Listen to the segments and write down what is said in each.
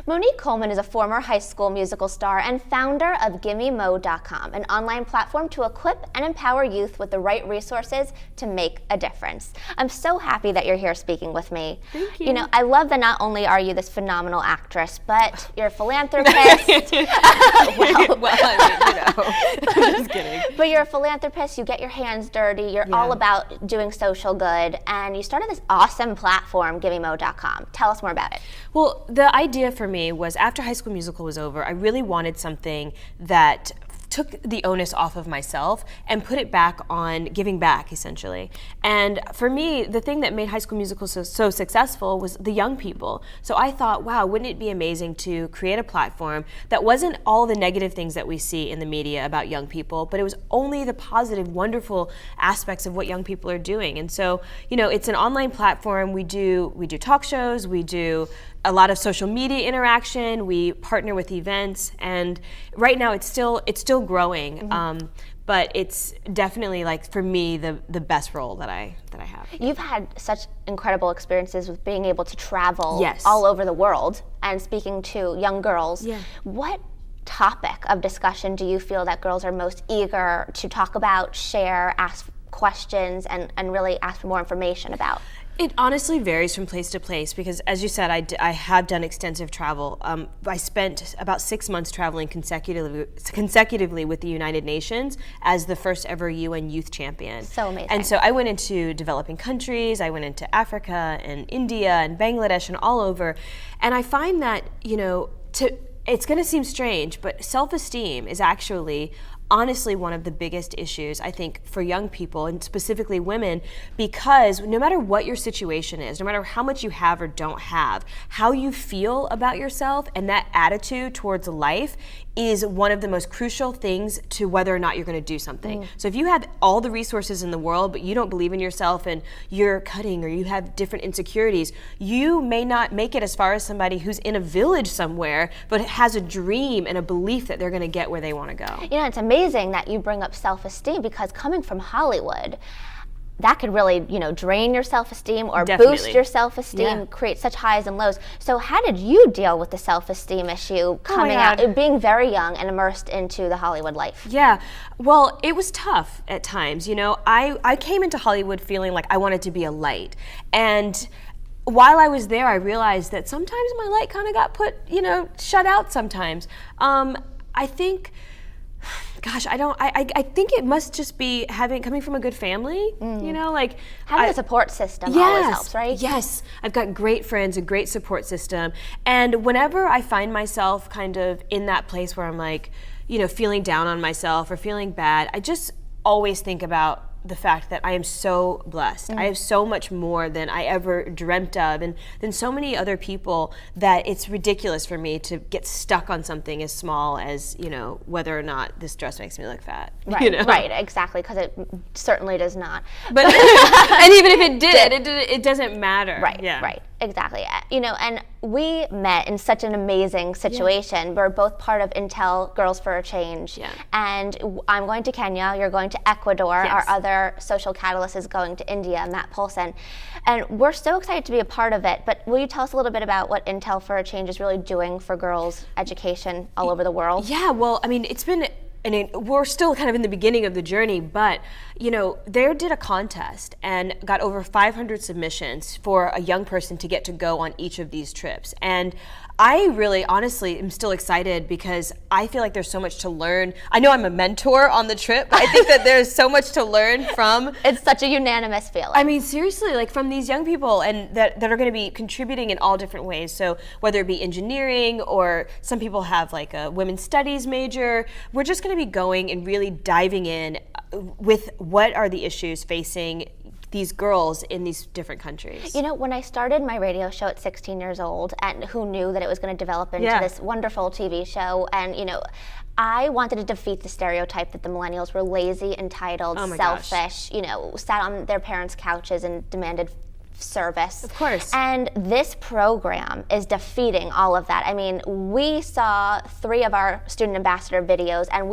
Monique Coleman is a former High School Musical star and founder of GimmeMo.com, an online platform to equip and empower youth with the right resources to make a difference. I'm so happy that you're here speaking with me. Thank you. You know, I love that not only are you this phenomenal actress, but you're a philanthropist. Just kidding. But you're a philanthropist, you get your hands dirty, you're all about doing social good, and you started this awesome platform, GimmeMo.com. Tell us more about it. Well, the idea for me was after High School Musical was over, I really wanted something that took the onus off of myself and put it back on giving back, essentially. And for me, the thing that made High School Musical so successful was the young people. So I thought, wow, wouldn't it be amazing to create a platform that wasn't all the negative things that we see in the media about young people, but it was only the positive, wonderful aspects of what young people are doing. And so, you know, it's an online platform. We do talk shows, we do a lot of social media interaction, we partner with events, and right now it's still growing. But it's definitely, like, for me, the best role that I have. You've had such incredible experiences with being able to travel Yes. all over the world and speaking to young girls. Yeah. What topic of discussion do you feel that girls are most eager to talk about, share, ask questions, and really ask for more information about? It honestly varies from place to place because, as you said, I have done extensive travel. I spent about 6 months traveling consecutively with the United Nations as the first ever UN Youth Champion. So amazing. And so I went into developing countries, I went into Africa and India and Bangladesh and all over. And I find that, you know, it's going to seem strange, but self-esteem is actually honestly one of the biggest issues, I think, for young people and specifically women, because no matter what your situation is, no matter how much you have or don't have, how you feel about yourself and that attitude towards life is one of the most crucial things to whether or not you're going to do something. So if you have all the resources in the world, but you don't believe in yourself and you're cutting or you have different insecurities, you may not make it as far as somebody who's in a village somewhere, but has a dream and a belief that they're going to get where they want to go. You know, it's amazing that you bring up self-esteem because coming from Hollywood, that could really, you know, drain your self-esteem or boost your self-esteem, create such highs and lows. So how did you deal with the self-esteem issue coming out, being very young and immersed into the Hollywood life? Yeah, well, it was tough at times. You know, I came into Hollywood feeling like I wanted to be a light. And while I was there, I realized that sometimes my light kind of got shut out sometimes. I think, gosh, I think it must just be coming from a good family, you know, like having a support system always helps, right? Yes, I've got great friends, a great support system, and whenever I find myself kind of in that place where I'm like, you know, feeling down on myself or feeling bad, I just always think about the fact that I am so blessed. I have so much more than I ever dreamt of, and than so many other people, that it's ridiculous for me to get stuck on something as small as, you know, whether or not this dress makes me look fat. Right, you know? Right, exactly, because it certainly does not. But and even if it did, it doesn't matter. Right, right, exactly. You know, and we met in such an amazing situation. We're both part of Intel Girls for a Change, and I'm going to Kenya, you're going to Ecuador, our other social catalyst is going to India, Matt Polson, and we're so excited to be a part of it. But will you tell us a little bit about what Intel for a Change is really doing for girls' education all over the world? Yeah, well, I mean, we're still kind of in the beginning of the journey, but, you know, they did a contest and got over 500 submissions for a young person to get to go on each of these trips. And I really, honestly, am still excited because I feel like there's so much to learn. I know I'm a mentor on the trip, but I think that there's so much to learn from. It's such a unanimous feeling. I mean, seriously, like from these young people and that are going to be contributing in all different ways. So whether it be engineering or some people have like a women's studies major, we're just going to be going and really diving in with what are the issues facing these girls in these different countries. You know, when I started my radio show at 16 years old, and who knew that it was going to develop into this wonderful TV show, and, you know, I wanted to defeat the stereotype that the millennials were lazy, entitled, selfish, you know, sat on their parents' couches and demanded service. Of course. And this program is defeating all of that. I mean, we saw 3 of our student ambassador videos, and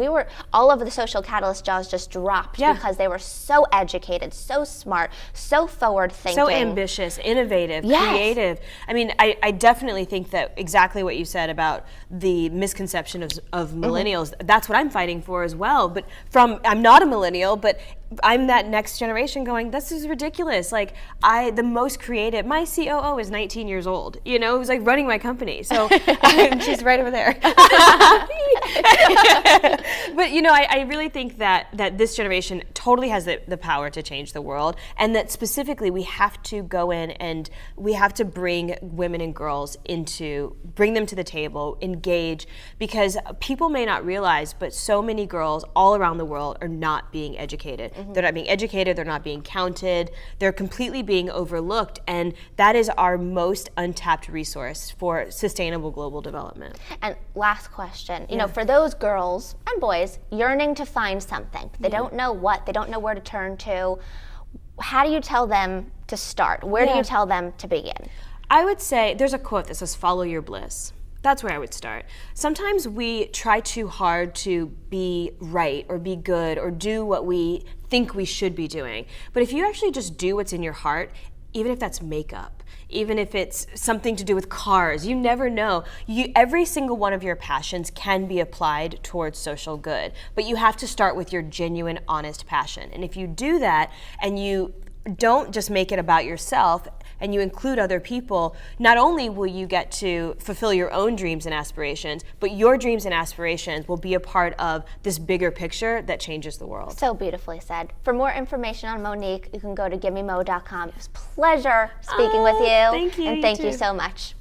all of the social catalyst jaws just dropped because they were so educated, so smart, so forward thinking. So ambitious, innovative, creative. I mean, I definitely think that exactly what you said about the misconception of millennials, that's what I'm fighting for as well. But I'm not a millennial, but I'm that next generation going, this is ridiculous. Like, the most creative, my COO is 19 years old, who's like running my company. So she's right over there. But, I really think that this generation totally has the power to change the world, and that specifically we have to go in and we have to bring women and girls bring them to the table, engage, because people may not realize, but so many girls all around the world are not being educated. They're not being educated, they're not being counted, they're completely being overlooked, and that is our most untapped resource for sustainable global development. And last question, for those girls and boys yearning to find something, they don't know what, they don't know where to turn to, how do you tell them to start? Where do you tell them to begin? I would say, there's a quote that says, follow your bliss. That's where I would start. Sometimes we try too hard to be right or be good or do what we think we should be doing. But if you actually just do what's in your heart, even if that's makeup, even if it's something to do with cars, you never know. Every single one of your passions can be applied towards social good, but you have to start with your genuine, honest passion. And if you do that and you don't just make it about yourself and you include other people, not only will you get to fulfill your own dreams and aspirations, but your dreams and aspirations will be a part of this bigger picture that changes the world. So beautifully said. For more information on Monique, you can go to givememo.com. It was a pleasure speaking with you. Thank you. And thank you so much.